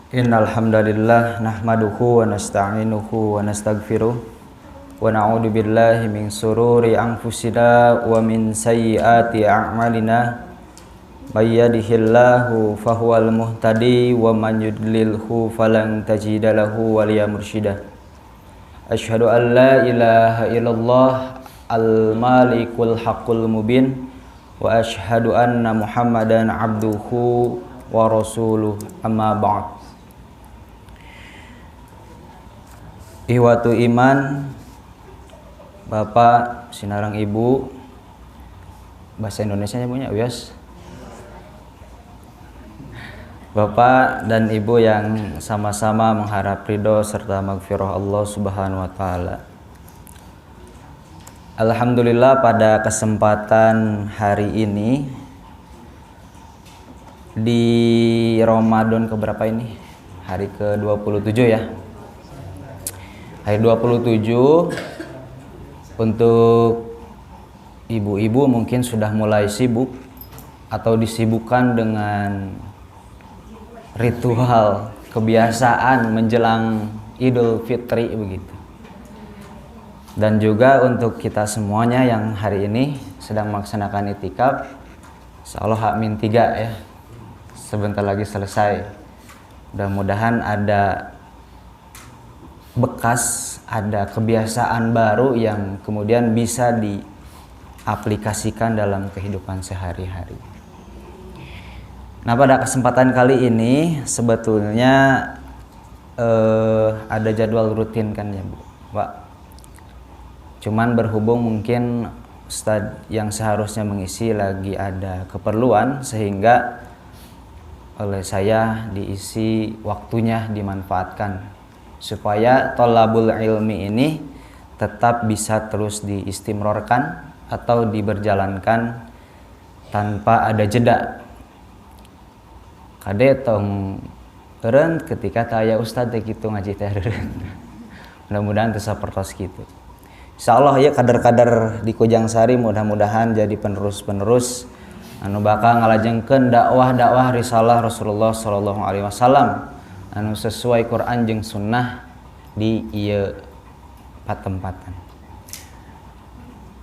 Innal hamdalillah nahmaduhu wa nasta'inuhu wa nastaghfiruh wa na'udzu billahi min sururi anfusina wa min sayyiati a'malina may yahdihillahu fahuwal muhtadi wa man yudlilhu falan tajida lahu waliya mursyida. Asyhadu an la ilaha illallah al-malikul haqqul mubin wa asyhadu anna muhammadan abduhu wa rasuluh amma ba'd. Ihwatu iman, Bapak, sinarang Ibu, bahasa Indonesianya punya Wias. Bapak dan Ibu yang sama-sama mengharap ridho serta maghfirah Allah Subhanahu wa taala. Alhamdulillah pada kesempatan hari ini di Ramadan keberapa ini? Hari ke-27 ya. Hari 27 untuk ibu-ibu mungkin sudah mulai sibuk atau disibukkan dengan ritual kebiasaan menjelang Idul Fitri begitu. Dan juga untuk kita semuanya yang hari ini sedang melaksanakan itikaf, insyaallah H-3 ya. Sebentar lagi selesai. Mudah-mudahan ada bekas, ada kebiasaan baru yang kemudian bisa diaplikasikan dalam kehidupan sehari-hari. Nah, pada kesempatan kali ini sebetulnya ada jadwal rutin kan ya Bu, Pak. Cuman berhubung mungkin Ustadz yang seharusnya mengisi lagi ada keperluan sehingga oleh saya diisi waktunya dimanfaatkan supaya thalabul ilmi ini tetap bisa terus diistimrorkan atau diberjalankan tanpa ada jeda. Kade tong eureun ketika taya ustad teh kitu ngaji teh eureun. Mudah-mudahan teu sapertos kitu. Insyaallah ya kadar-kadar di Kujangsari mudah-mudahan jadi penerus-penerus anu bakal ngalajengkeun dakwah risalah Rasulullah sallallahu alaihi wasallam anu sesuai Quran jeung sunnah di ieu patempatan.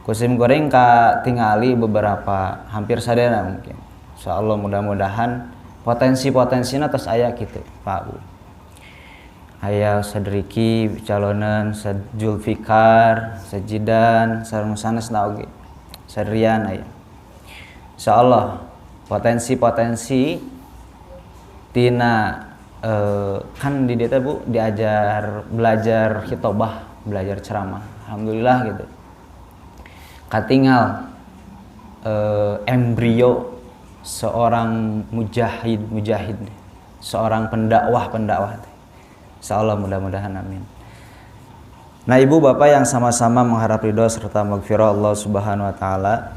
Kusim goreng ka tingali beberapa hampir sadana mungkin. Insyaallah mudah-mudahan potensi-potensina tos aya kitu, Pak Bu. Aya Sadriki calonan Julfikar, Sajidan, sareng sanesna oge. Sadrian aya. Insyaallah potensi-potensi tina kan di deta Bu belajar khitobah, belajar ceramah. Alhamdulillah gitu. Katinggal embrio seorang mujahid, seorang pendakwah. Insyaallah mudah-mudahan amin. Nah, Ibu Bapak yang sama-sama mengharap ridho serta maghfirah Allah Subhanahu wa taala.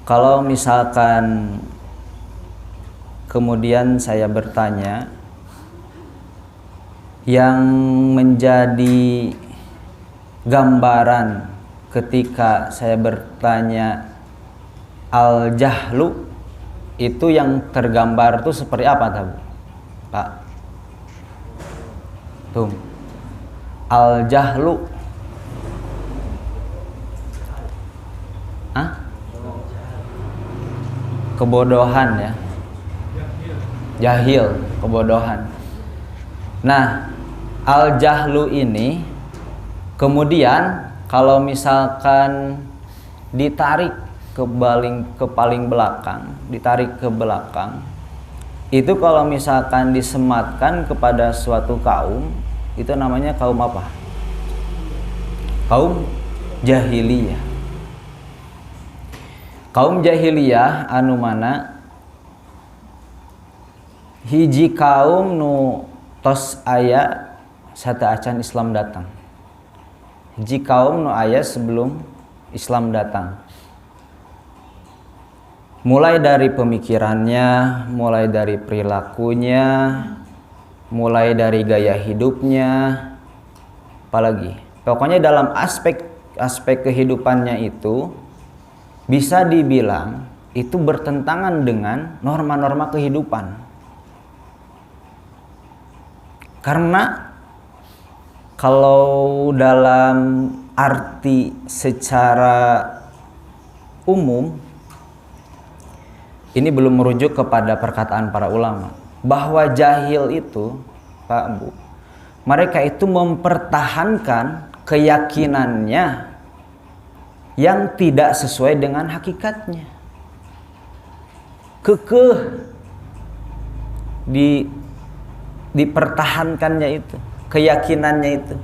Kalau misalkan kemudian saya bertanya, yang menjadi gambaran ketika saya bertanya al-jahlu itu yang tergambar itu seperti apa tahu, Pak? Tuh, al-jahlu, kebodohan ya. Jahil, kebodohan. Nah, al-jahlu ini kemudian kalau misalkan ditarik ke paling belakang, ditarik ke belakang, itu kalau misalkan disematkan kepada suatu kaum, itu namanya kaum apa? Kaum jahiliyah. Kaum jahiliyah anu mana hiji kaum nu tos aya sateuacan Islam datang. Hiji kaum nu aya sebelum Islam datang. Mulai dari pemikirannya, mulai dari perilakunya, mulai dari gaya hidupnya, apalagi. Pokoknya dalam aspek kehidupannya itu bisa dibilang itu bertentangan dengan norma-norma kehidupan. Karena kalau dalam arti secara umum, ini belum merujuk kepada perkataan para ulama, bahwa jahil itu, Pak Bu, mereka itu mempertahankan keyakinannya yang tidak sesuai dengan hakikatnya. Kekeh dipertahankannya itu, keyakinannya itu,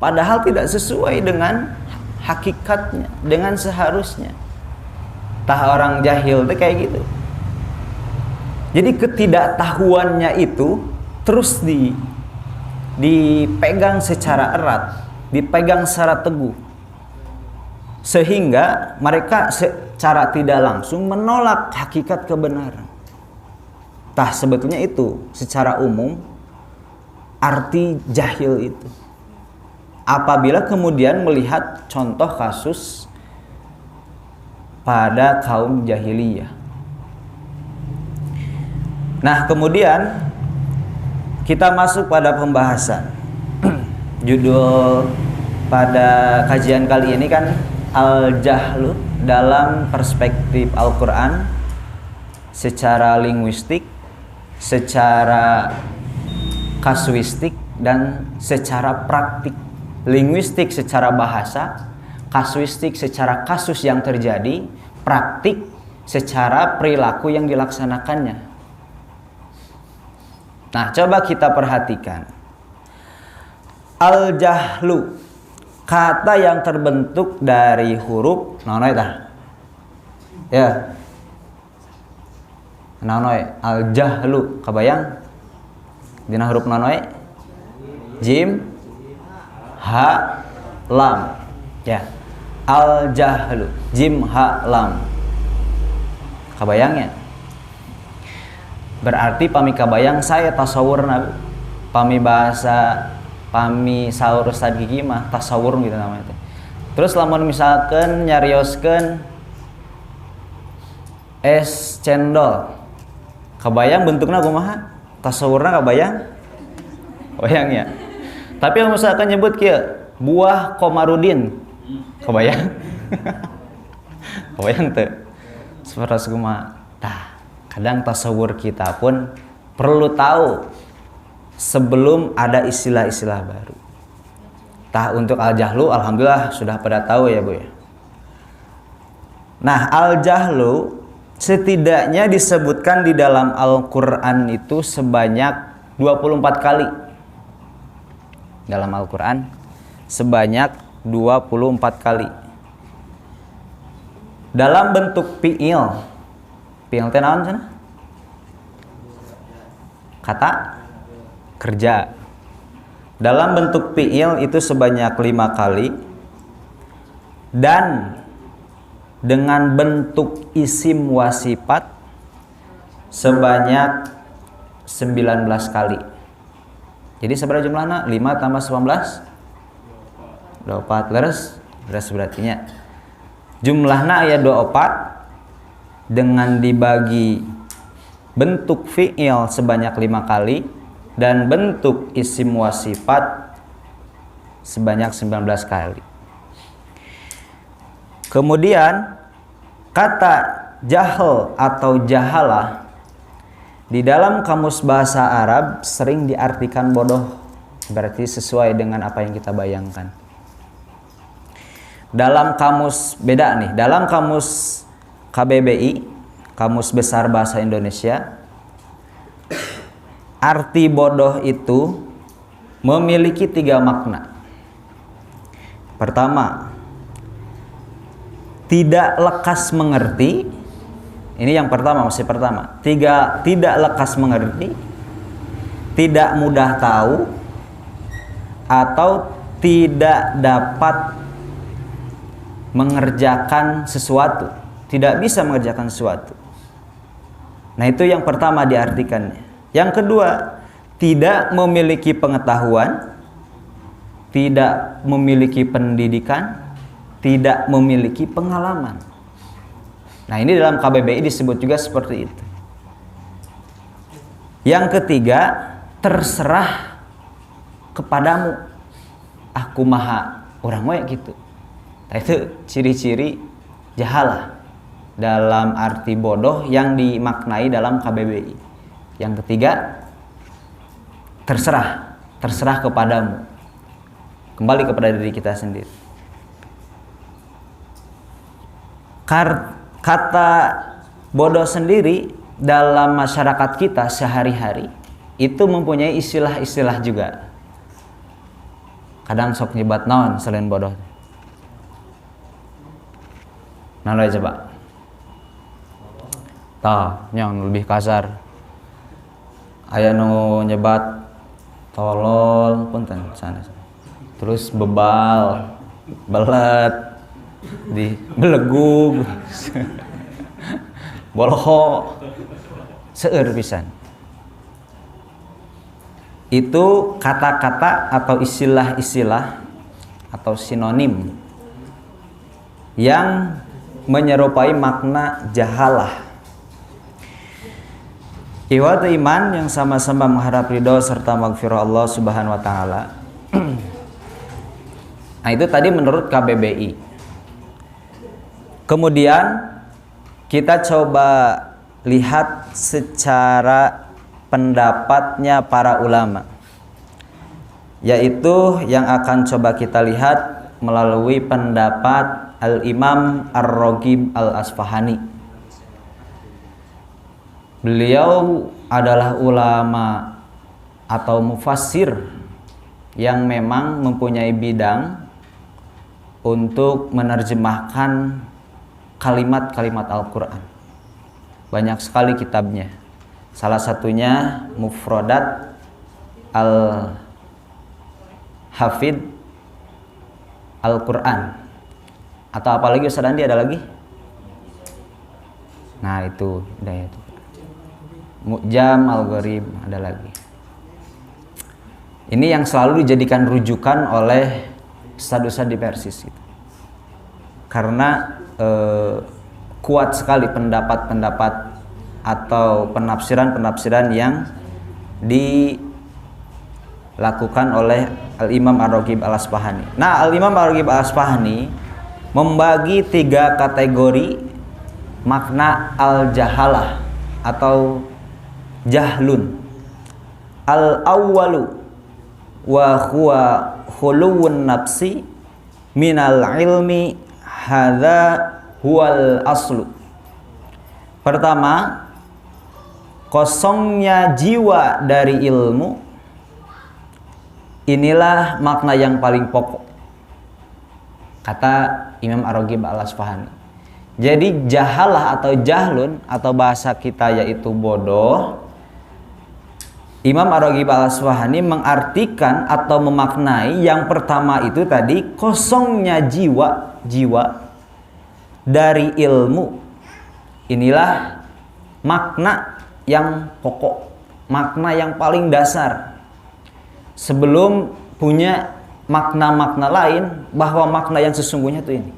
padahal tidak sesuai dengan hakikatnya, dengan seharusnya. Tah orang jahil itu kayak gitu. Jadi ketidaktahuannya itu terus dipegang secara erat, dipegang secara teguh, sehingga mereka secara tidak langsung menolak hakikat kebenaran. Tah sebetulnya itu secara umum arti jahil itu. Apabila kemudian melihat contoh kasus pada kaum jahiliyah. Nah, kemudian kita masuk pada pembahasan. Judul pada kajian kali ini kan Al-Jahlu dalam perspektif Al-Quran, secara linguistik, secara kasuistik, dan secara praktik. Linguistik secara bahasa, kasuistik secara kasus yang terjadi, praktik secara perilaku yang dilaksanakannya. Nah, coba kita perhatikan. Al-jahlu, kata yang terbentuk dari huruf nonoy tah. Ya. Nonoy, al-jahlu, kabayang? Dina huruf nonoy? Jim, ha, lam. Ya. Al-jahlu, jim, ha, lam. Kabayangnya? Berarti pami kabayang saya tasawurna, pami bahasa, pami saur Ustad Gigi mah tasawur gitu namanya. Terus lamun misalkan nyarioskeun es cendol, kabayang bentuknya kumaha? Tasawurna kabayang? Kabayang ya. Tapi kalau misalkan nyebut kieu buah komarudin, kabayang? Kabayang teu? Seperti kumaha? Tah, kadang tasawur kita pun perlu tahu sebelum ada istilah-istilah baru. Tah, untuk al-jahlu alhamdulillah sudah pada tahu ya Bu ya. Nah, al-jahlu setidaknya disebutkan di dalam Al-Quran itu sebanyak 24 kali. Dalam Al-Quran sebanyak 24 kali. Dalam bentuk fi'il. Fi'il teh naon cenah? Kata kerja. Dalam bentuk fi'il itu sebanyak 5 kali. Dan dengan bentuk isim wasifat sebanyak 19 kali. Jadi seberapa jumlahnya? 5 tambah 19? 24. Leres berartinya. Jumlahnya aya 24 dengan dibagi bentuk fi'il sebanyak 5 kali dan bentuk isim wasifat sebanyak 19 kali. Kemudian kata jahil atau jahalah di dalam kamus bahasa Arab sering diartikan bodoh, berarti sesuai dengan apa yang kita bayangkan. Dalam kamus beda nih, dalam kamus KBBI, Kamus Besar Bahasa Indonesia, arti bodoh itu memiliki 3 makna. Pertama, tidak lekas mengerti. Ini yang pertama, masih pertama. Tidak lekas mengerti, tidak mudah tahu, atau tidak dapat mengerjakan sesuatu, tidak bisa mengerjakan sesuatu. Nah, itu yang pertama diartikannya. Yang kedua, tidak memiliki pengetahuan, tidak memiliki pendidikan, tidak memiliki pengalaman. Nah, ini dalam KBBI disebut juga seperti itu. Yang ketiga, terserah kepadamu. Aku maha orang we gitu. Nah, itu ciri-ciri jahalah dalam arti bodoh yang dimaknai dalam KBBI. Yang ketiga, terserah kepadamu. Kembali kepada diri kita sendiri. Kata bodoh sendiri dalam masyarakat kita sehari-hari itu mempunyai istilah-istilah juga. Kadang sok nyebat naon selain bodoh. Nah, lo coba. Tah, yang lebih kasar. Aya nu nyebat tolol punten sana. Terus bebal, belet, di belegug, bolho, seueur pisan. Itu kata-kata atau istilah-istilah atau sinonim yang menyerupai makna jahalah. Iwat iman yang sama-sama mengharap ridho serta maghfirah Allah Subhanahu wa taala. Nah, itu tadi menurut KBBI. Kemudian kita coba lihat secara pendapatnya para ulama, yaitu yang akan coba kita lihat melalui pendapat Al-Imam Ar-Raghib Al-Asfahani. Beliau adalah ulama atau mufassir yang memang mempunyai bidang untuk menerjemahkan kalimat-kalimat Al-Quran. Banyak sekali kitabnya. Salah satunya Mufradat Al-Hafid Al-Quran. Atau apa lagi Ustaz Andi, ada lagi? Nah, itu udah itu. Mu'jam Al-Gharib, ada lagi. Ini yang selalu dijadikan rujukan oleh ustadz-ustadz di Persis gitu. Karena kuat sekali pendapat-pendapat atau penafsiran-penafsiran yang dilakukan oleh Al-Imam Ar-Raghib Al-Asfahani. Nah, Al-Imam Ar-Raghib Al-Asfahani membagi 3 kategori makna al-jahalah atau jahlun. Al-awwalu wa huwa khuluwun nafsi minal ilmi hadza huwal aslu. Pertama, kosongnya jiwa dari ilmu. Inilah makna yang paling pokok, kata Imam Ar-Raghib Al-Asfahani. Jadi jahalah atau jahlun atau bahasa kita yaitu bodoh, Imam Ar-Raghib Al-Asfahani mengartikan atau memaknai yang pertama itu tadi kosongnya jiwa dari ilmu. Inilah makna yang pokok, makna yang paling dasar. Sebelum punya makna-makna lain, bahwa makna yang sesungguhnya itu ini.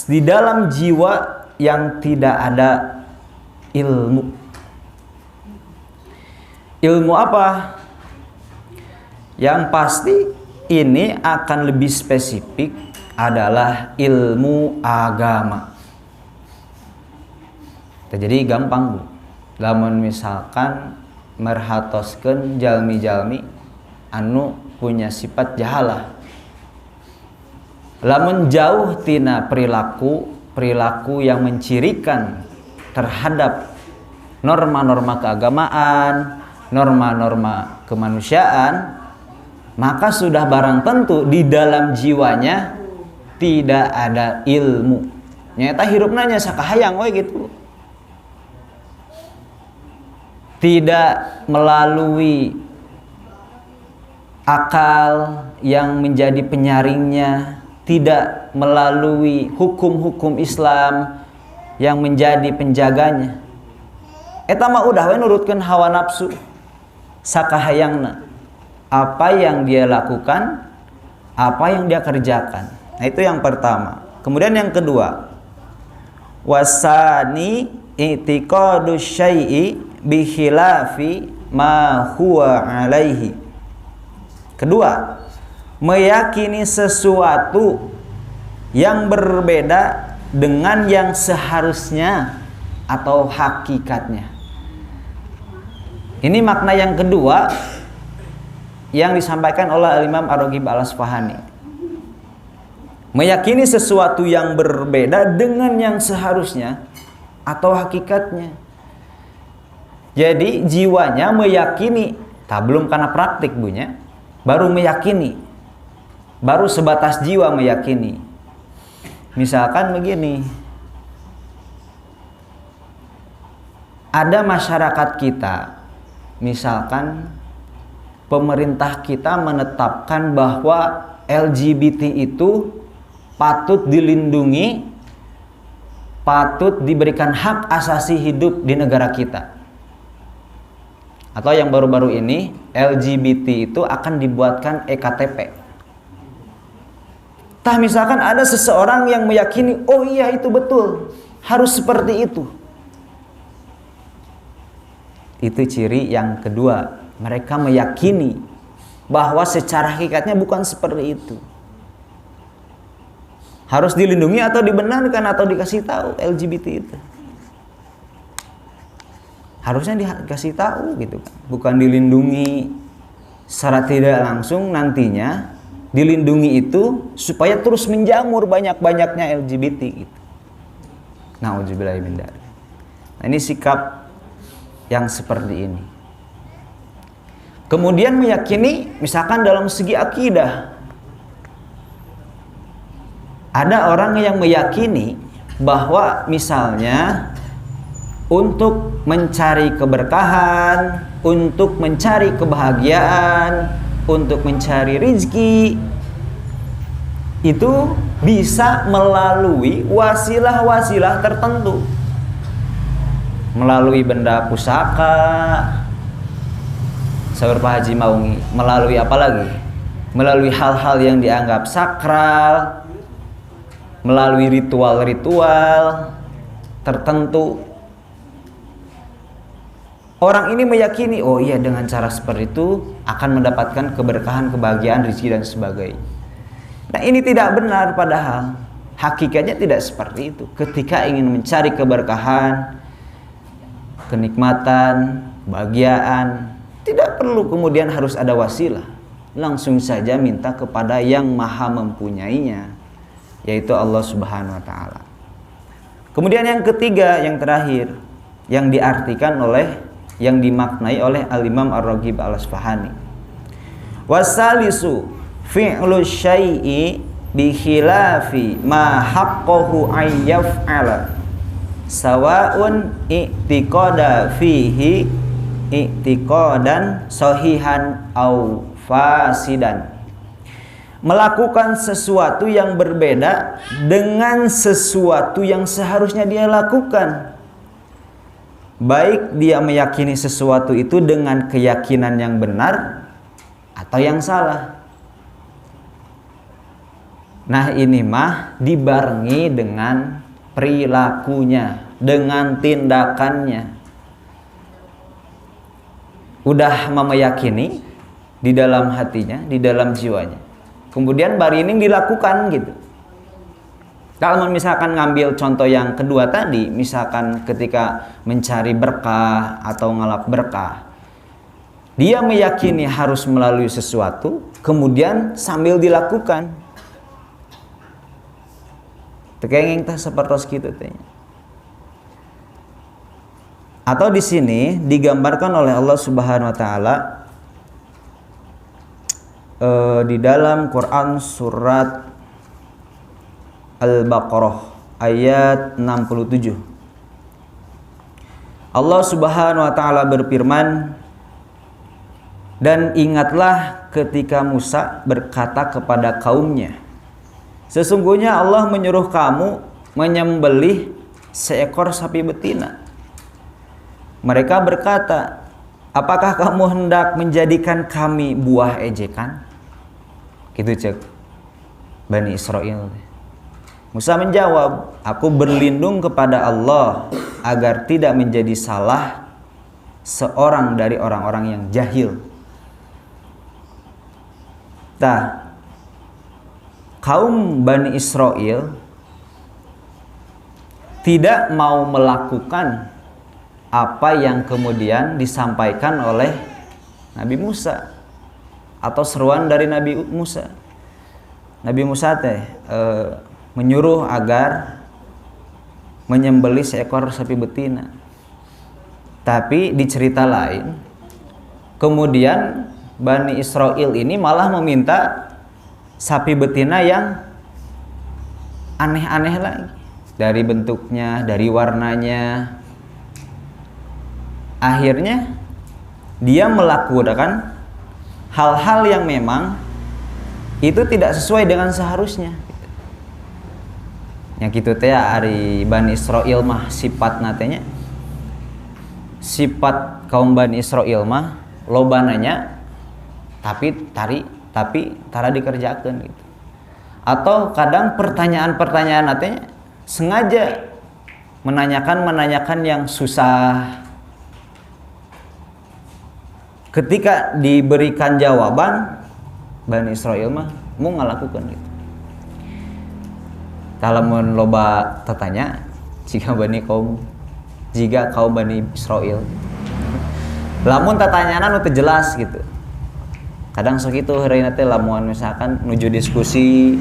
Di dalam jiwa yang tidak ada ilmu. Ilmu apa? Yang pasti ini akan lebih spesifik adalah ilmu agama. Jadi gampang Bu. Lamun misalkan merhatoskeun jalmi-jalmi anu punya sifat jahalah. Lamun jauh tina perilaku yang mencirikan terhadap norma-norma keagamaan, norma-norma kemanusiaan, maka sudah barang tentu di dalam jiwanya tidak ada ilmu. Nyata hirupna nya sakahayang we gitu. Tidak melalui akal yang menjadi penyaringnya, tidak melalui hukum-hukum Islam yang menjadi penjaganya. Eta mah udah we nurutkeun hawa nafsu sakahayangna. Apa yang dia lakukan, apa yang dia kerjakan. Nah, itu yang pertama. Kemudian yang kedua, Wasani i'tiqadu syai'i bikhilafi ma huwa alaihi. Kedua, meyakini sesuatu yang berbeda dengan yang seharusnya atau hakikatnya. Ini makna yang kedua yang disampaikan oleh Imam Ar-Raghib Al-Asfahani. Meyakini sesuatu yang berbeda dengan yang seharusnya atau hakikatnya. Jadi jiwanya meyakini, belum karena praktik bunya, baru meyakini, baru sebatas jiwa meyakini. Misalkan begini, ada masyarakat kita, misalkan pemerintah kita menetapkan bahwa LGBT itu patut dilindungi, patut diberikan hak asasi hidup di negara kita. Atau yang baru-baru ini, LGBT itu akan dibuatkan EKTP. Misalkan ada seseorang yang meyakini, oh iya itu betul, harus seperti itu. Itu ciri yang kedua, mereka meyakini bahwa secara hakikatnya bukan seperti itu. Harus dilindungi atau dibenarkan atau dikasih tahu LGBT itu. Harusnya dikasih tahu gitu kan, bukan dilindungi secara tidak langsung. Nantinya dilindungi itu supaya terus menjamur banyak-banyaknya LGBT gitu. Nauzubillahi min dzalik. Nah, ini sikap yang seperti ini. Kemudian meyakini misalkan dalam segi akidah, ada orang yang meyakini bahwa misalnya untuk mencari keberkahan, untuk mencari kebahagiaan, untuk mencari rizki, itu bisa melalui wasilah-wasilah tertentu. Melalui benda pusaka, saur Pak Haji Maungi, melalui apa lagi? Melalui hal-hal yang dianggap sakral, melalui ritual-ritual tertentu. Orang ini meyakini, oh iya dengan cara seperti itu akan mendapatkan keberkahan, kebahagiaan, rezeki dan sebagainya. Nah, ini tidak benar, padahal hakikatnya tidak seperti itu. Ketika ingin mencari keberkahan, kenikmatan, kebahagiaan, tidak perlu kemudian harus ada wasilah. Langsung saja minta kepada yang maha mempunyainya, yaitu Allah Subhanahu wa ta'ala. Kemudian yang ketiga, yang terakhir, yang diartikan oleh, yang dimaknai oleh Al-Imam Ar-Raghib Al-Asfahani. Wasalisu fi'lu syai'i bi khilafi ma haqqahu ay yaf'ala sawa'un i'tiqada fihi i'tiqadan sahihan au fasidan. Melakukan sesuatu yang berbeda dengan sesuatu yang seharusnya dia lakukan. Baik dia meyakini sesuatu itu dengan keyakinan yang benar atau yang salah. Nah, ini mah dibarengi dengan perilakunya, dengan tindakannya. Udah meyakini di dalam hatinya, di dalam jiwanya. Kemudian barining dilakukan gitu. Kalau misalkan ngambil contoh yang kedua tadi, misalkan ketika mencari berkah atau ngalap berkah, dia meyakini harus melalui sesuatu, kemudian sambil dilakukan. Tekenging teh seperti itu teh. Atau di sini digambarkan oleh Allah Subhanahu wa taala di dalam Quran surat Al-Baqarah ayat 67. Allah Subhanahu wa taala berfirman, dan ingatlah ketika Musa berkata kepada kaumnya, sesungguhnya Allah menyuruh kamu menyembelih seekor sapi betina. Mereka berkata, apakah kamu hendak menjadikan kami buah ejekan? Gitu cek Bani Israel. Musa menjawab, aku berlindung kepada Allah agar tidak menjadi salah seorang dari orang-orang yang jahil. Nah, kaum Bani Israel tidak mau melakukan apa yang kemudian disampaikan oleh Nabi Musa atau seruan dari Nabi Musa. Nabi Musa menyuruh agar menyembelih seekor sapi betina. Tapi di cerita lain, kemudian Bani Israel ini malah meminta sapi betina yang aneh-aneh lagi. Dari bentuknya, dari warnanya. Akhirnya dia melakukan hal-hal yang memang itu tidak sesuai dengan seharusnya. Yang gitu teh ari Bani Israel mah sifat natenya, sifat kaum Bani Israel mah lobananya tapi tara dikerjakan gitu. Atau kadang pertanyaan-pertanyaan natenya sengaja menanyakan yang susah. Ketika diberikan jawaban, Bani Israel mah mau ngalakukan gitu. Talamun loba tatanya jika kaum Bani Israel. Lamun tatanyana nu teu jelas gitu. Kadang sok kitu heureuna teh lamun misalkan nuju diskusi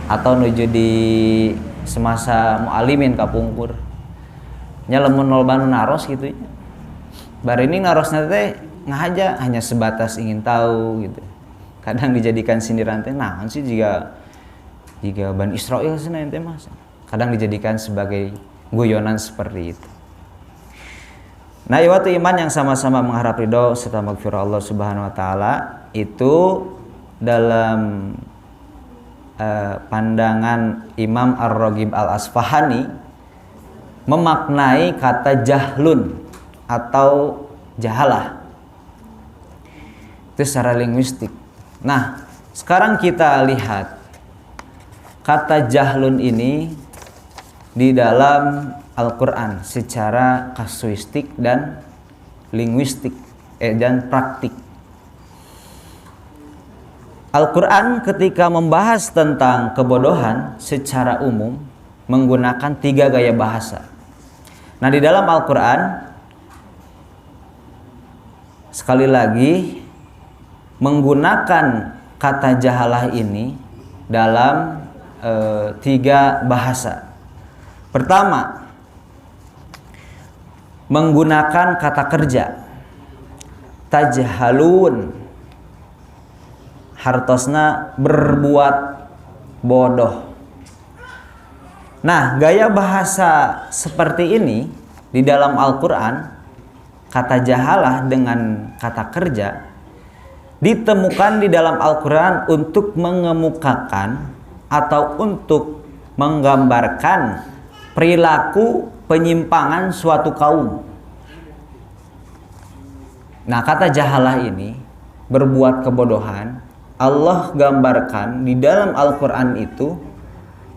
atau nuju di semasa mualimin kapungkur. Nya lamun loba nu naros gitu. Bari ini narosna teh ngahaja hanya sebatas ingin tahu gitu. Kadang dijadikan sindiran teh naon sih jika Bani Israel cenah teh mas. Kadang dijadikan sebagai guyonan seperti itu. Nah, iwatu iman yang sama-sama mengharap ridho serta maghfirah Allah Subhanahu wa taala itu dalam pandangan Imam Ar-Raghib Al-Asfahani memaknai kata jahlun atau jahalah itu secara linguistik. Nah, sekarang kita lihat kata jahlun ini di dalam Al-Quran secara kasuistik dan linguistik dan praktik. Al-Quran ketika membahas tentang kebodohan secara umum menggunakan 3 gaya bahasa. Nah, di dalam Al-Quran sekali lagi menggunakan kata jahalah ini dalam 3 bahasa. Pertama, menggunakan kata kerja tajhalun, hartosna berbuat bodoh. Nah, gaya bahasa seperti ini di dalam Al-Quran, kata jahalah dengan kata kerja ditemukan di dalam Al-Quran untuk mengemukakan atau untuk menggambarkan perilaku penyimpangan suatu kaum. Nah, kata jahalah ini berbuat kebodohan Allah gambarkan di dalam Al-Quran itu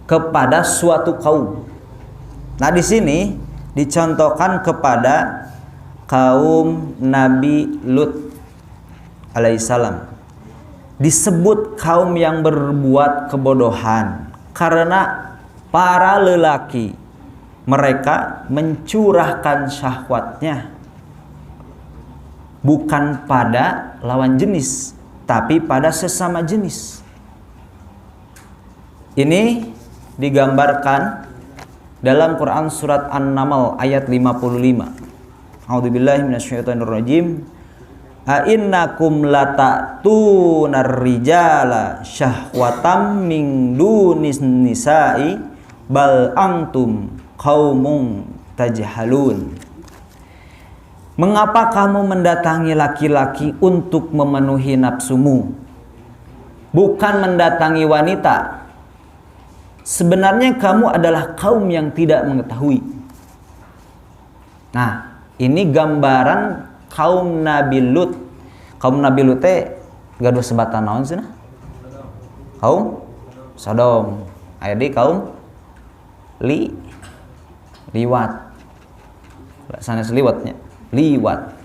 kepada suatu kaum. Nah, di sini dicontohkan kepada kaum Nabi Lut alaihissalam. Disebut kaum yang berbuat kebodohan karena para lelaki mereka mencurahkan syahwatnya bukan pada lawan jenis, tapi pada sesama jenis. Ini digambarkan dalam Quran surat An-Naml ayat 55. A'udzubillahi minasyaitonirrajim. A'innakum lata'tunar rijala syahwatam min dunis nisa'i bal antum qaumun tajhalun. Mengapa kamu mendatangi laki-laki untuk memenuhi nafsumu, bukan mendatangi wanita? Sebenarnya kamu adalah kaum yang tidak mengetahui. Nah, ini gambaran kaum Nabi Lut. Kaum Nabi Lut teh gaduh sebatan naon cenah? Kaum Sodom. Aya di kaum liwat. Sanes liwatnya, liwat.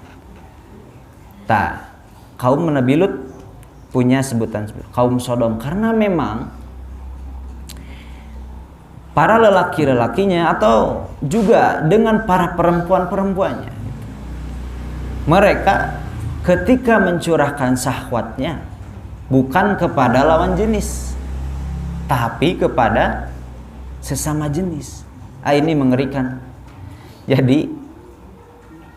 Kaum Nabi Lut punya sebutan kaum Sodom karena memang para lelaki-lelakinya atau juga dengan para perempuan-perempuannya, mereka ketika mencurahkan syahwatnya bukan kepada lawan jenis tapi kepada sesama jenis. Ini mengerikan. Jadi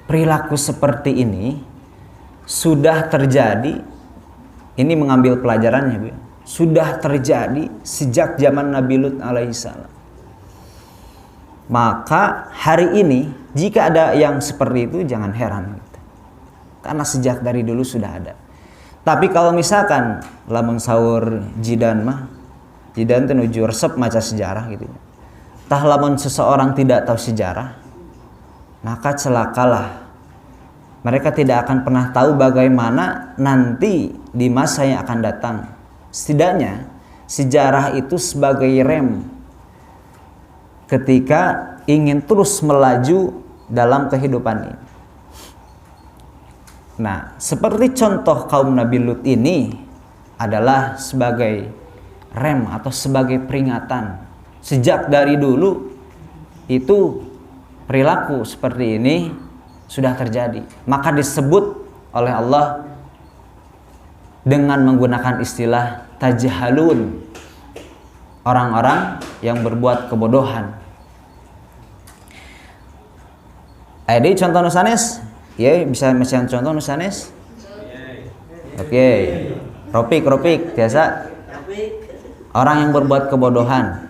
perilaku seperti ini sudah terjadi. Ini mengambil pelajarannya, Bu. Sudah terjadi sejak zaman Nabi Lut alaihissalam. Maka hari ini jika ada yang seperti itu jangan heran gitu. Karena sejak dari dulu sudah ada. Tapi kalau misalkan lamun sahur jidan mah, jidan itu nuju resep maca sejarah gitu. Tah lamun seseorang tidak tahu sejarah, maka celakalah. Mereka tidak akan pernah tahu bagaimana nanti di masa yang akan datang. Setidaknya sejarah itu sebagai rem ketika ingin terus melaju dalam kehidupan ini. Nah, seperti contoh kaum Nabi Lut ini adalah sebagai rem atau sebagai peringatan. Sejak dari dulu itu perilaku seperti ini sudah terjadi. Maka disebut oleh Allah dengan menggunakan istilah tajhalun, orang-orang yang berbuat kebodohan. Ada contoh nusanes? Ya, bisa mencari contoh nusanes? Oke. Ropik biasa. Orang yang berbuat kebodohan.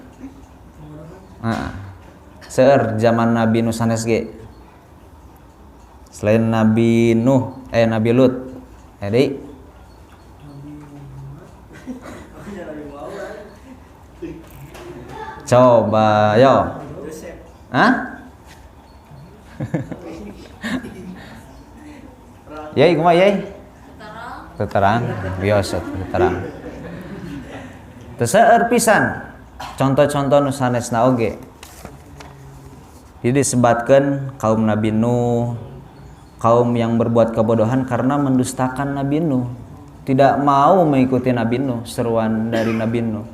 Seueur zaman Nabi Nuh sanes ge. Selain Nabi Nuh, Nabi Lut. Jadi coba yo. Yai kumaha yai? Terang. Biasa terang. Teu seueur pisan. Contoh-contoh nu sanesna oge. Jadi disebatkan kaum Nabi Nuh, kaum yang berbuat kebodohan karena mendustakan Nabi Nuh, tidak mau mengikuti Nabi Nuh, seruan dari Nabi Nuh,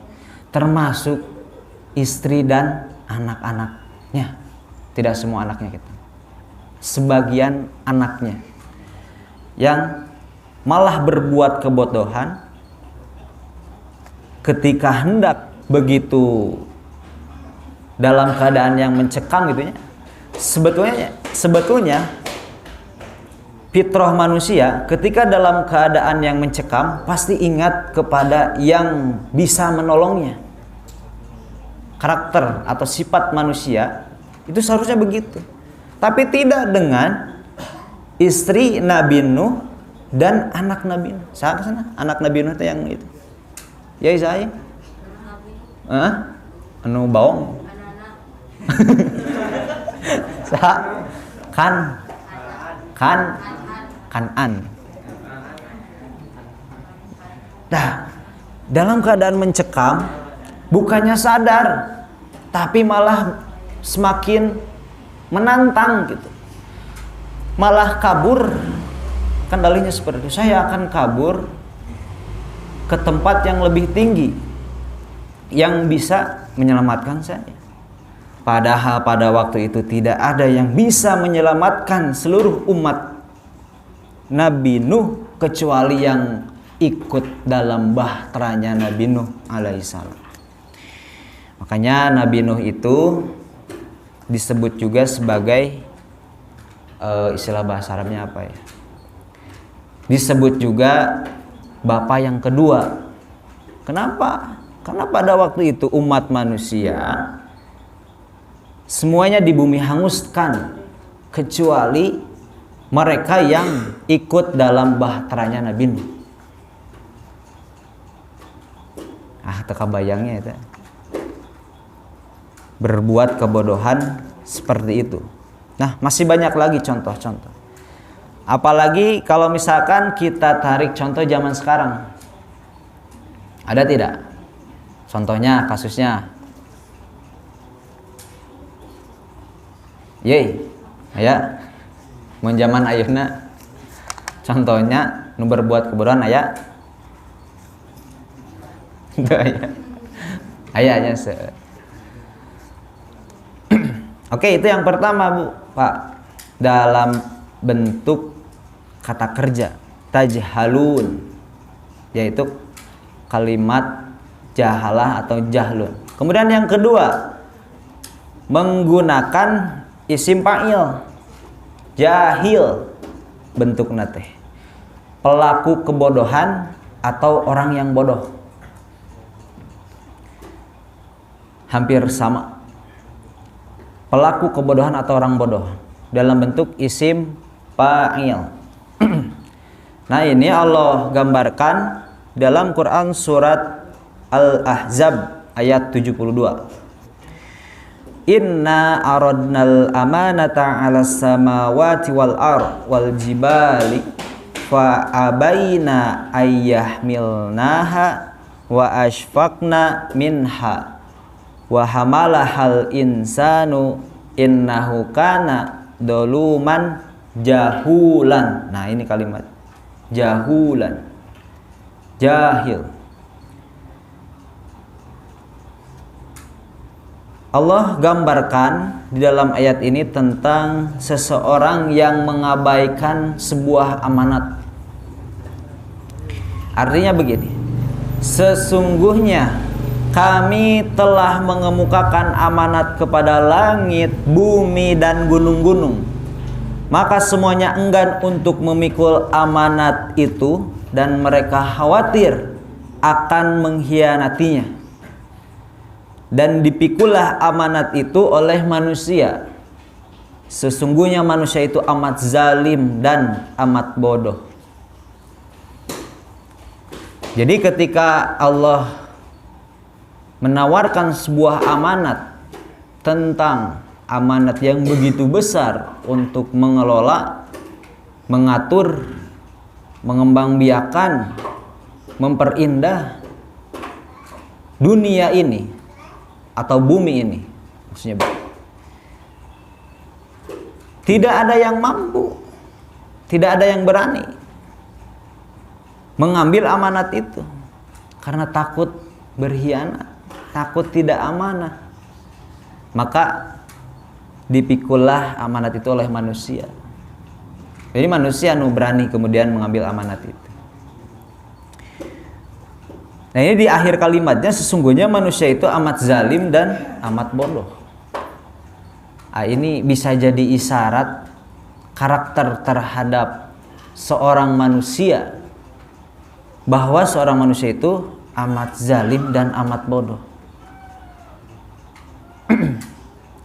termasuk istri dan anak-anaknya. Tidak semua anaknya kita, sebagian anaknya yang malah berbuat kebodohan ketika hendak begitu dalam keadaan yang mencekam gitu ya. Sebetulnya fitrah manusia ketika dalam keadaan yang mencekam pasti ingat kepada yang bisa menolongnya. Karakter atau sifat manusia itu seharusnya begitu. Tapi tidak dengan istri Nabi Nuh dan anak Nabi Nuh. Siapa sana? Anak Nabi Nuh itu yang itu. Ya saya. Anu baong. Kanan. Nah, dalam keadaan mencekam, bukannya sadar, tapi malah semakin menantang gitu. Malah kabur. Kan dalihnya seperti itu. Saya akan kabur ke tempat yang lebih tinggi yang bisa menyelamatkan saya. Padahal pada waktu itu tidak ada yang bisa menyelamatkan seluruh umat Nabi Nuh kecuali yang ikut dalam bahteranya Nabi Nuh alaihissalam. Makanya Nabi Nuh itu disebut juga sebagai istilah bahasa Arabnya apa ya? Disebut juga bapak yang kedua. Kenapa? Karena pada waktu itu umat manusia semuanya di bumi hanguskan kecuali mereka yang ikut dalam bahteranya Nabi Nuh. Teka bayangnya itu. Berbuat kebodohan seperti itu. Nah, masih banyak lagi contoh-contoh. Apalagi kalau misalkan kita tarik contoh zaman sekarang. Ada tidak? Contohnya, kasusnya Yeay. Aya mun zaman ayeuna contohnya nu berbuat kebodohan aya. Teu aya. Ayanya Oke, itu yang pertama, Bu, Pak. Dalam bentuk kata kerja, tajhalun, yaitu kalimat jahalah atau jahlun. Kemudian yang kedua, menggunakan isim fa'il, jahil, bentuk nate, pelaku kebodohan atau orang yang bodoh. Hampir sama. Pelaku kebodohan atau orang bodoh dalam bentuk isim fa'il. Nah, ini Allah gambarkan dalam Quran surat Al-Ahzab ayat 72. Inna aradnal amanata 'alas samawati wal ard wal jibali fa abaina ayyahmilnaha wa ashfaqna minha wa hamalahal insanu innahu kana doluman jahulan. Nah, ini kalimat jahulan, jahil. Allah gambarkan di dalam ayat ini tentang seseorang yang mengabaikan sebuah amanat. Artinya begini, sesungguhnya kami telah mengemukakan amanat kepada langit, bumi, dan gunung-gunung. Maka semuanya enggan untuk memikul amanat itu dan mereka khawatir akan mengkhianatinya. Dan dipikulah amanat itu oleh manusia. Sesungguhnya manusia itu amat zalim dan amat bodoh. Jadi ketika Allah menawarkan sebuah amanat, tentang amanat yang begitu besar untuk mengelola, mengatur, mengembangbiakan, memperindah dunia ini atau bumi ini, maksudnya tidak ada yang mampu, tidak ada yang berani mengambil amanat itu karena takut berkhianat, takut tidak amanah. Maka dipikullah amanat itu oleh manusia. Jadi manusia nu berani kemudian mengambil amanat itu. Nah, ini di akhir kalimatnya, sesungguhnya manusia itu amat zalim dan amat bodoh. Nah, ini bisa jadi isyarat karakter terhadap seorang manusia, bahwa seorang manusia itu amat zalim dan amat bodoh.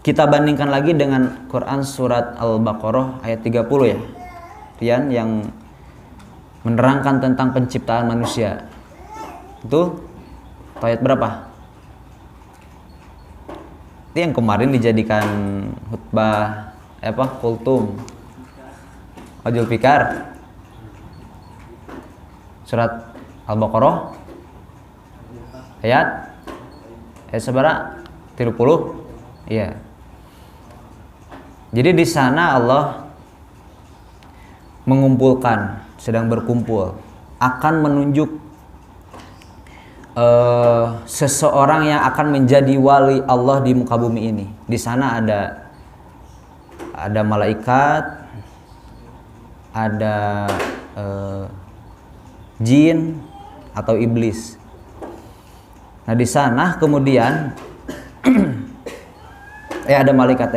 Kita bandingkan lagi dengan Quran surat Al-Baqarah ayat 30 ya. Rian, yang menerangkan tentang penciptaan manusia. Itu ayat berapa? Itu yang kemarin dijadikan khutbah kultum Ojul Fikar. Surat Al-Baqarah ayat seberapa? 30. Iya. Jadi di sana Allah mengumpulkan, sedang berkumpul, akan menunjuk seseorang yang akan menjadi wali Allah di muka bumi ini. Di sana ada malaikat, ada jin atau iblis. Nah, di sana kemudian ada malaikat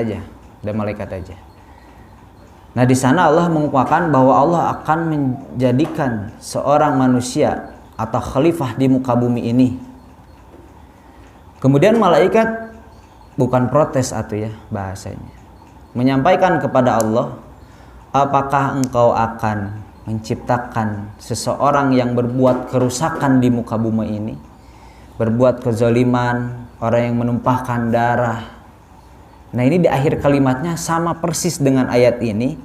aja. Nah, di sana Allah mengumpulkan bahwa Allah akan menjadikan seorang manusia atau khalifah di muka bumi ini. Kemudian malaikat bukan protes atau ya bahasanya, menyampaikan kepada Allah, apakah engkau akan menciptakan seseorang yang berbuat kerusakan di muka bumi ini, berbuat kezaliman, orang yang menumpahkan darah. Nah, ini di akhir kalimatnya sama persis dengan ayat ini,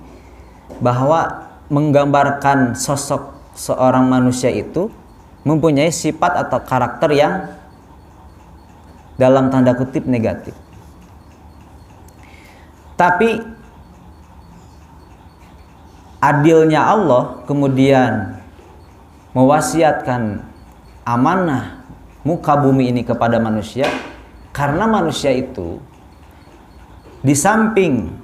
bahwa menggambarkan sosok seorang manusia itu mempunyai sifat atau karakter yang dalam tanda kutip negatif. Tapi adilnya Allah kemudian mewasiatkan amanah muka bumi ini kepada manusia, karena manusia itu di samping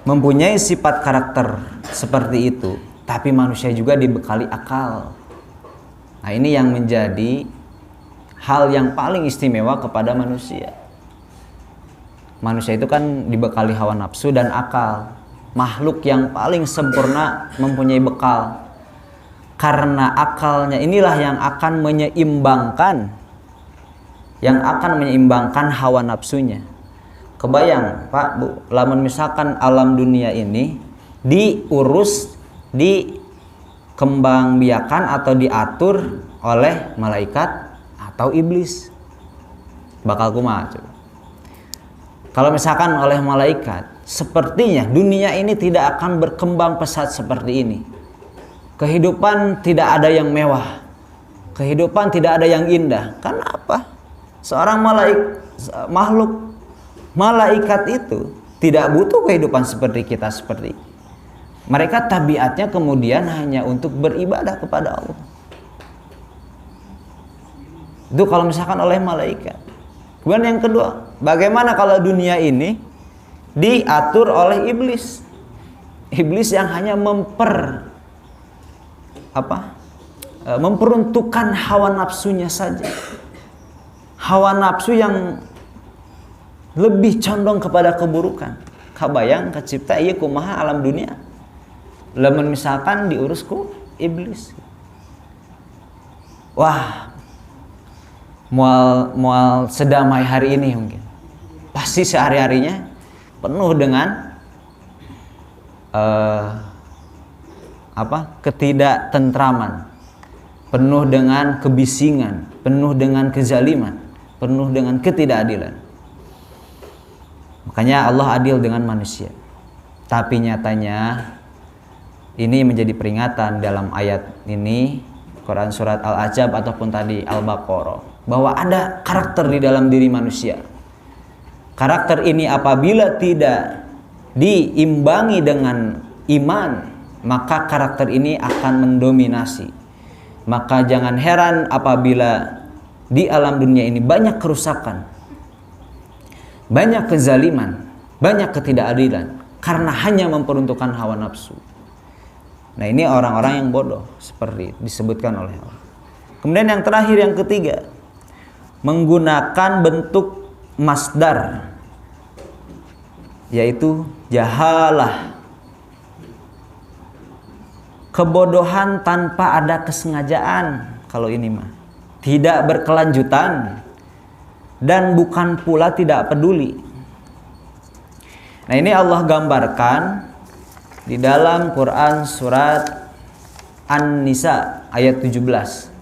mempunyai sifat karakter seperti itu, tapi manusia juga dibekali akal. Nah, ini yang menjadi hal yang paling istimewa kepada manusia. Manusia itu kan dibekali hawa nafsu dan akal. Makhluk yang paling sempurna mempunyai bekal. Karena akalnya inilah yang akan menyeimbangkan hawa nafsunya. Kebayang Pak Bu, lamun misalkan alam dunia ini diurus, dikembangbiakan atau diatur oleh malaikat atau iblis, bakal kumaha coba? Kalau misalkan oleh malaikat, sepertinya dunia ini tidak akan berkembang pesat seperti ini. Kehidupan tidak ada yang mewah, kehidupan tidak ada yang indah. Kenapa? Seorang malaikat itu tidak butuh kehidupan seperti kita seperti ini. Mereka tabiatnya kemudian hanya untuk beribadah kepada Allah. Itu kalau misalkan oleh malaikat. Kemudian yang kedua, bagaimana kalau dunia ini diatur oleh iblis? Iblis yang hanya memperuntukkan hawa nafsunya saja. Hawa nafsu yang lebih condong kepada keburukan. Kabayang kecipta ieu kumaha alam dunia. Lamun misalkan diurus ku iblis. Wah, mual sedamai hari ini mungkin. Pasti sehari-harinya penuh dengan ketidaktentraman, penuh dengan kebisingan, penuh dengan kezaliman, penuh dengan ketidakadilan. Makanya Allah adil dengan manusia. Tapi nyatanya ini menjadi peringatan dalam ayat ini, Quran surat Al-Ahzab ataupun tadi Al-Baqarah, bahwa ada karakter di dalam diri manusia. Karakter ini apabila tidak diimbangi dengan iman, maka karakter ini akan mendominasi. Maka jangan heran apabila di alam dunia ini banyak kerusakan, banyak kezaliman, banyak ketidakadilan, karena hanya memperuntukkan hawa nafsu. Nah, ini orang-orang yang bodoh, seperti disebutkan oleh Allah. Kemudian yang terakhir, yang ketiga, menggunakan bentuk masdar, yaitu jahalah, kebodohan tanpa ada kesengajaan. Kalau ini mah tidak berkelanjutan dan bukan pula tidak peduli. Nah, ini Allah gambarkan di dalam Quran surat An-Nisa ayat 17.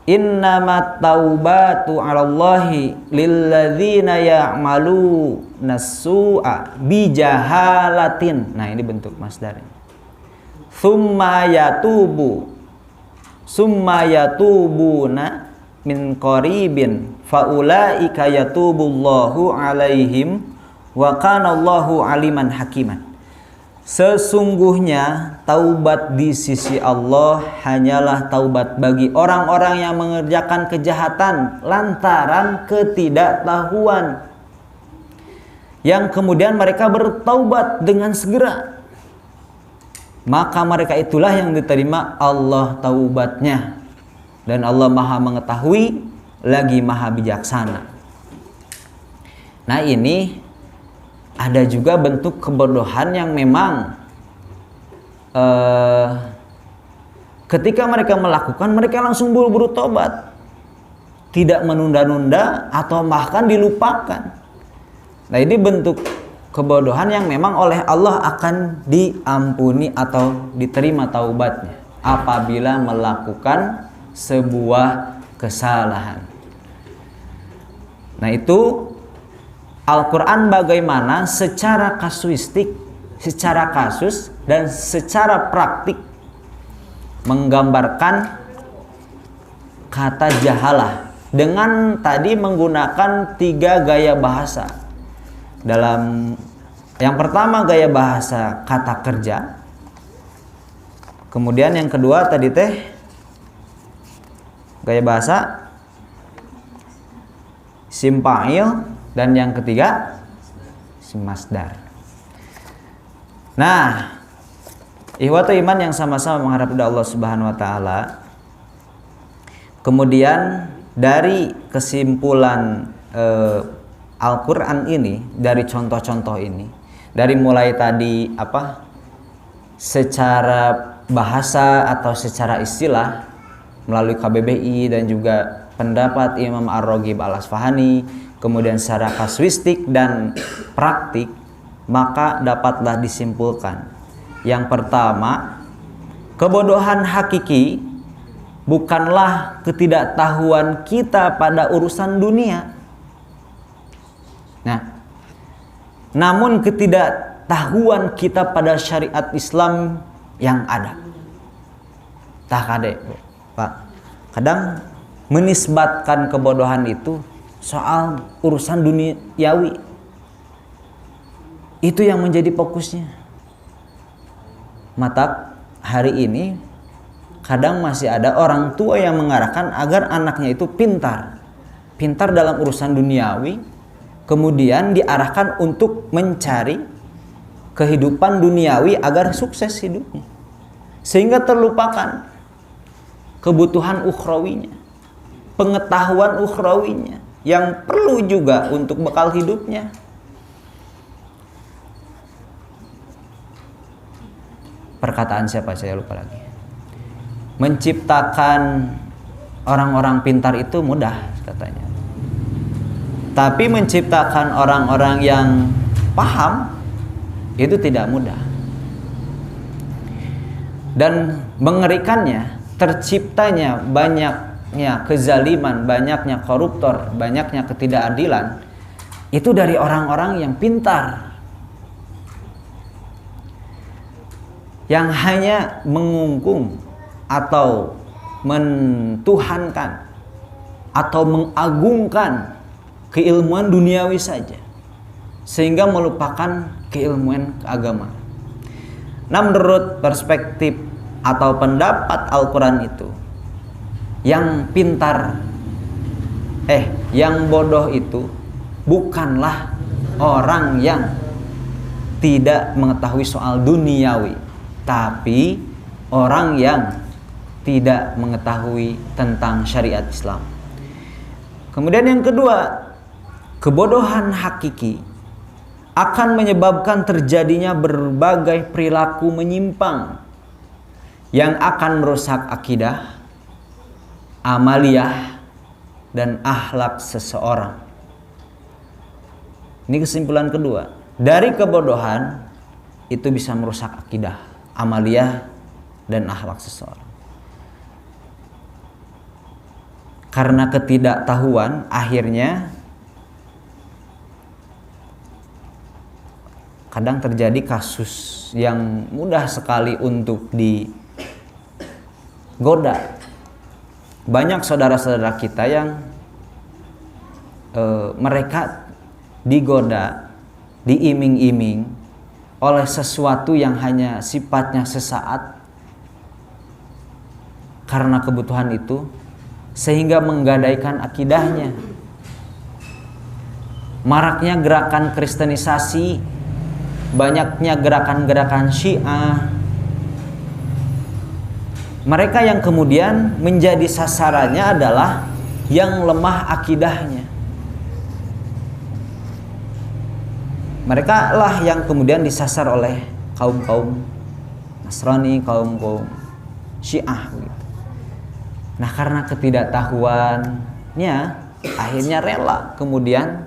Innamat taubatu 'alallahi lilladzina ya'maluna as-su'a bijahalatin. Nah, ini bentuk masdarnya. Summa yatubuna min qaribin faulaika yatubullahu 'alaihim wa kanallahu aliman hakiman. Sesungguhnya taubat di sisi Allah hanyalah taubat bagi orang-orang yang mengerjakan kejahatan lantaran ketidaktahuan, yang kemudian mereka bertaubat dengan segera, maka mereka itulah yang diterima Allah taubatnya, dan Allah Maha mengetahui lagi Maha bijaksana. Nah, ini ada juga bentuk kebodohan yang memang ketika mereka melakukan, mereka langsung buru-buru tobat, tidak menunda-nunda atau bahkan dilupakan. Nah, ini bentuk kebodohan yang memang oleh Allah akan diampuni atau diterima taubatnya apabila melakukan sebuah kesalahan. Nah, itu Al-Quran bagaimana secara kasuistik, secara kasus, dan secara praktik menggambarkan kata jahalah dengan tadi menggunakan 3 gaya bahasa. Dalam yang pertama gaya bahasa kata kerja. Kemudian yang kedua tadi teh gaya bahasa isim fa'il, dan yang ketiga isim masdar. Nah, ikhwatu iman yang sama-sama mengharap kepada Allah Subhanahu wa taala. Kemudian dari kesimpulan Al-Qur'an ini, dari contoh-contoh ini, dari mulai tadi secara bahasa atau secara istilah melalui KBBI dan juga pendapat Imam Ar-Raghib Al-Asfahani, kemudian secara kasuistik dan praktik, maka dapatlah disimpulkan. Yang pertama, kebodohan hakiki bukanlah ketidaktahuan kita pada urusan dunia. Nah, namun ketidaktahuan kita pada syariat Islam yang ada. Tah kade, Pak. Kadang menisbatkan kebodohan itu soal urusan duniawi. Itu yang menjadi fokusnya. Mata hari ini kadang masih ada orang tua yang mengarahkan agar anaknya itu pintar dalam urusan duniawi, kemudian diarahkan untuk mencari kehidupan duniawi agar sukses hidupnya, sehingga terlupakan kebutuhan ukhrawinya, pengetahuan ukhrawinya yang perlu juga untuk bekal hidupnya. Perkataan siapa, saya lupa lagi. Menciptakan orang-orang pintar itu mudah katanya, tapi menciptakan orang-orang yang paham itu tidak mudah. Dan mengerikannya, terciptanya banyaknya kezaliman, banyaknya koruptor, banyaknya ketidakadilan itu dari orang-orang yang pintar, yang hanya mengungkung atau mentuhankan atau mengagungkan keilmuan duniawi saja, sehingga melupakan keilmuan keagamaan. Nah, menurut perspektif atau pendapat Al-Quran itu, yang pintar, yang bodoh itu bukanlah orang yang tidak mengetahui soal duniawi, tapi orang yang tidak mengetahui tentang syariat Islam. Kemudian yang kedua, kebodohan hakiki akan menyebabkan terjadinya berbagai perilaku menyimpang yang akan merusak akidah, amaliyah, dan akhlak seseorang. Ini kesimpulan kedua. Dari kebodohan itu bisa merusak akidah, amaliyah, dan akhlak seseorang. Karena ketidaktahuan, akhirnya kadang terjadi kasus yang mudah sekali untuk digoda. Banyak saudara-saudara kita yang mereka digoda, diiming-iming oleh sesuatu yang hanya sifatnya sesaat karena kebutuhan itu, sehingga menggadaikan akidahnya. Maraknya gerakan kristenisasi, banyaknya gerakan-gerakan Syiah, mereka yang kemudian menjadi sasarannya adalah yang lemah akidahnya. Mereka lah yang kemudian disasar oleh kaum-kaum Nasrani, kaum-kaum Syiah gitu. Nah, karena ketidaktahuannya, akhirnya rela kemudian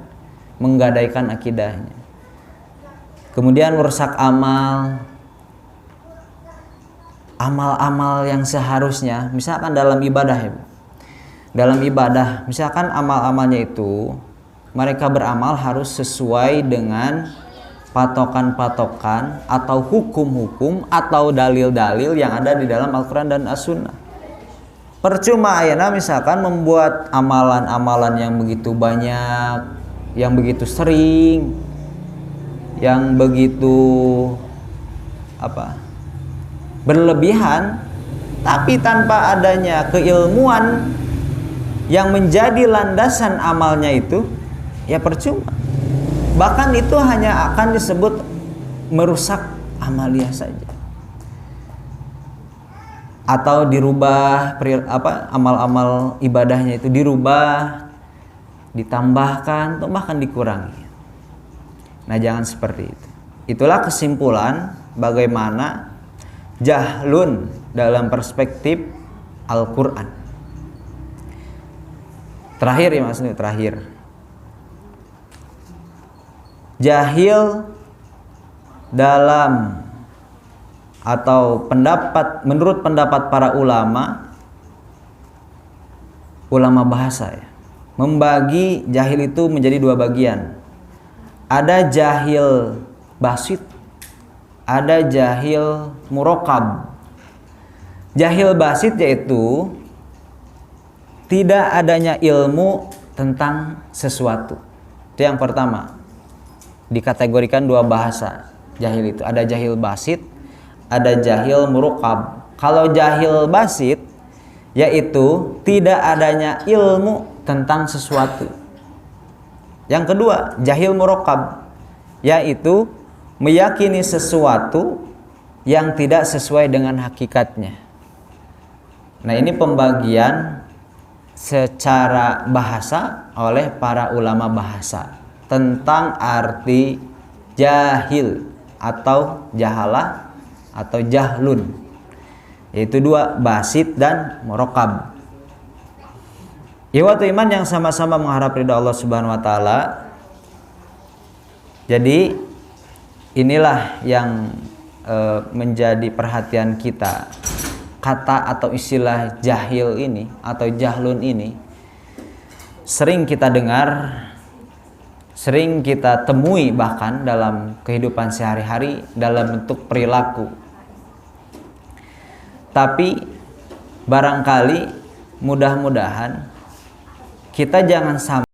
menggadaikan akidahnya, kemudian merusak amal-amal yang seharusnya. Misalkan dalam ibadah ya, dalam ibadah misalkan amal-amalnya itu mereka beramal harus sesuai dengan patokan-patokan atau hukum-hukum atau dalil-dalil yang ada di dalam Al-Quran dan As-Sunnah. Percuma ayana misalkan membuat amalan-amalan yang begitu banyak, yang begitu sering, yang begitu berlebihan, tapi tanpa adanya keilmuan yang menjadi landasan amalnya itu, ya percuma. Bahkan itu hanya akan disebut merusak amalia saja, atau dirubah amal-amal ibadahnya itu dirubah, ditambahkan atau bahkan dikurangi. Nah, jangan seperti itu. Itulah kesimpulan bagaimana jahlun dalam perspektif Al-Quran. Terakhir ya Mas, terakhir. Jahil dalam atau menurut pendapat para ulama bahasa ya, membagi jahil itu menjadi dua bagian. Ada jahil basit, ada jahil murokab. Jahil basit yaitu tidak adanya ilmu tentang sesuatu. Itu yang pertama. Dikategorikan dua bahasa jahil itu. Ada jahil basit, ada jahil murokab. Kalau jahil basit yaitu tidak adanya ilmu tentang sesuatu. Yang kedua, jahil murokab, yaitu meyakini sesuatu yang tidak sesuai dengan hakikatnya. Nah, ini pembagian secara bahasa oleh para ulama bahasa tentang arti jahil atau jahalah atau jahlun, yaitu dua, basit dan murokab. Ikhwatu iman yang sama-sama mengharap ridha Allah Subhanahu wa taala. Jadi inilah yang menjadi perhatian kita. Kata atau istilah jahil ini atau jahlun ini sering kita dengar, sering kita temui bahkan dalam kehidupan sehari-hari dalam bentuk perilaku. Tapi barangkali mudah-mudahan kita jangan sampai